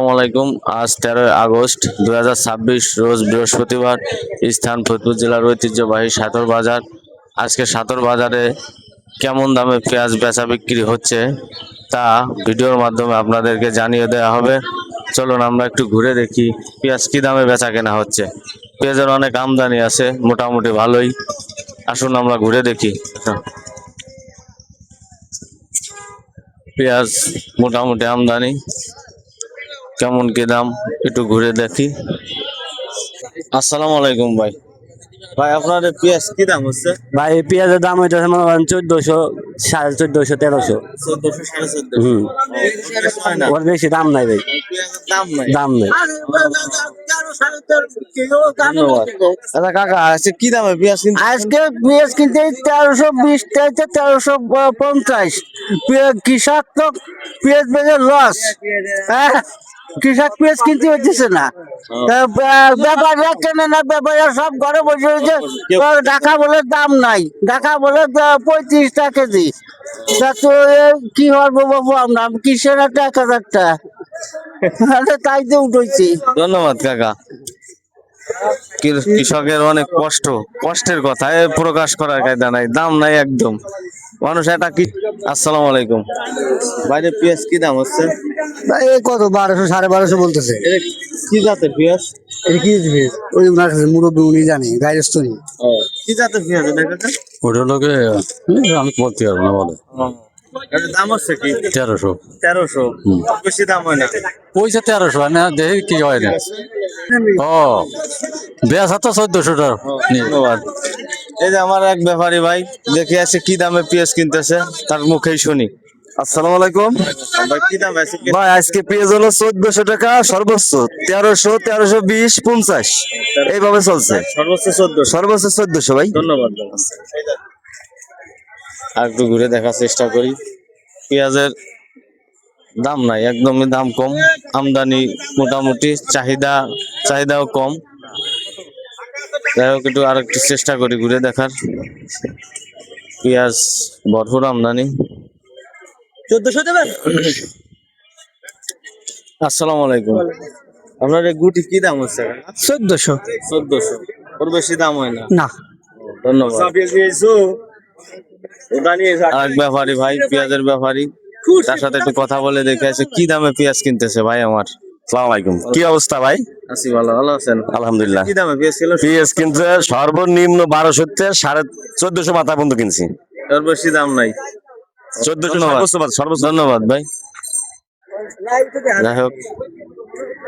আসসালামাইকুম। আজ 13 আগস্ট 2026 রোজ বৃহস্পতিবার। স্থান ফরিদপুর জেলার ঐতিহ্যবাহী সাতর বাজার। আজকে সাতর বাজারে কেমন দামে পেঁয়াজ বেচা বিক্রি হচ্ছে তা ভিডিওর মাধ্যমে আপনাদেরকে জানিয়ে দেওয়া হবে। চলুন আমরা একটু ঘুরে দেখি পেঁয়াজ কি দামে বেচা কেনা হচ্ছে। পেঁয়াজের অনেক আমদানি আছে, মোটামুটি ভালোই। আসুন আমরা ঘুরে দেখি। পেঁয়াজ মোটামুটি আমদানি, কেমন কি দাম একটু ঘুরে দেখি। আসসালামু আলাইকুম ভাই। ভাই আপনার পেঁয়াজ কি দাম হচ্ছে? ভাই পেঁয়াজের দাম হইতেছে মনে করেন 1400, 1450, 1300। 1400 1450। ওর বেশি দাম নাই ভাই, দাম নাই। দাম নেই। আচ্ছা কাকা, আজকে কি দামে পেঁয়াজ কিনতে? আজকে পেঁয়াজ কিনতে 1320 থেকে 1350। কৃষক তো পেঁয়াজ বেজে লস। হ্যাঁ, কৃষক পেঁয়াজ কিনতে হচ্ছে না। ব্যাপারীরা কেনে না, ব্যাপারীরা সব ঘরে বসে রয়েছে। ঢাকা বলে দাম নাই, ঢাকা বলে 35 টাকা কেজি। তা তো কি করবো বাবু, আমরা কিসের একটা 1000 টাকা তাই তো উঠেছি। ধন্যবাদ কাকা। কৃষকের অনেক কষ্টের কথা প্রকাশ করার কায়দা নাই, দাম নাই একদম। মানুষ এটা কি। আসসালামু আলাইকুম। বাইরে পেঁয়াজ কি দাম হচ্ছে? ভাই কত 1200, 1250 বলতেছে। কি জাতের পেঁয়াজ? এটা কি পেঁয়াজ? ওই ওনার কাছে মুরব্বী, উনি জানে, গাইরস্থনী। কি জাতের পেঁয়াজ এটা কাকা? ওটা লোকে আমি বলতে পারবো না, বলে এটার দাম হচ্ছে কি? 1300। 1300। বেশি দাম হয় না? পয়সা 1300 না, দেখি কি হয় না। ও বেশ, তো 1400 টাকা। ধন্যবাদ। এই যে আমার এক ব্যাপারী ভাই দেখে আছে কি দামে পেঁয়াজ কিনতেছে, তার মুখেই শুনি। আসসালামু আলাইকুম ভাই কি দাম আছে? ভাই, আজকে পেঁয়াজ হলো 1400 টাকা সর্বোচ্চ, 1300, 1320, 50 এইভাবে চলছে। সর্বোচ্চ 1400। সর্বোচ্চ 1400 ভাই। ধন্যবাদ। আর একটু ঘুরে দেখার চেষ্টা করি। পেঁয়াজের দাম নাই, একদমই দাম কম। আমদানি মোটামুটি, চাহিদাও কম। যাই হোক, একটু আর একটু চেষ্টা করি ঘুরে দেখার। পেঁয়াজ ভরপুর আমদানি। 1400 দেবেন? আসসালামু আলাইকুম। আপনার এই গুটি কি দাম হচ্ছে? 1400। 1400। ওর বেশি দাম হয় না? না। ধন্যবাদ। আরেক ব্যাপারী ভাই, পেঁয়াজের ব্যাপারী, তার সাথে একটু কথা বলে দেখে আছে কি দামে পেঁয়াজ কিনতেছে ভাই আমার। আসসালামু আলাইকুম, কি অবস্থা ভাই? আছি ভালো। ভালো আছেন? আলহামদুলিল্লাহ। কি দামে পেঁয়াজ কিলো? পেঁয়াজ কিনতে সর্বনিম্ন 1200 থেকে 1450 মাথা পর্যন্ত কিনছি। ওর বেশি দাম নাই? 1400 সর্বোচ্চ। ধন্যবাদ ভাই। যাই হোক,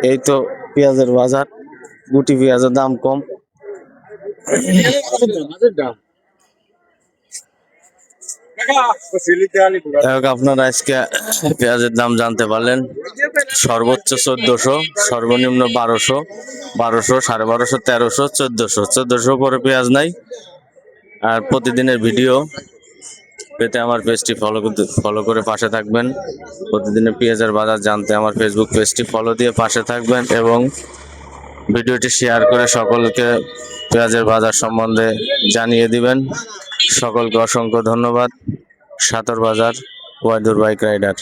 এই তো পেঁয়াজের বাজার। গুটি পেঁয়াজের দাম কম। যাই হোক, আপনারা আজকে পেঁয়াজের দাম জানতে পারলেন। সর্বোচ্চ 1400, সর্বনিম্ন 1200, 1200, 1250, 1300, 1400। 1400 পরে পেঁয়াজ নাই। আর প্রতিদিনের ভিডিও পেতে আমার পেজটি ফলো করে পাশে থাকবেন। প্রতিদিনের পেঁয়াজের বাজার জানতে আমার ফেসবুক পেজটি ফলো দিয়ে পাশে থাকবেন এবং ভিডিওটি শেয়ার করে সকলকে পেঁয়াজের বাজার সম্বন্ধে জানিয়ে দিবেন। সকলকে অসংখ্য ধন্যবাদ। সাতর বাজার, ওয়াইদুর বাইক রাইডার।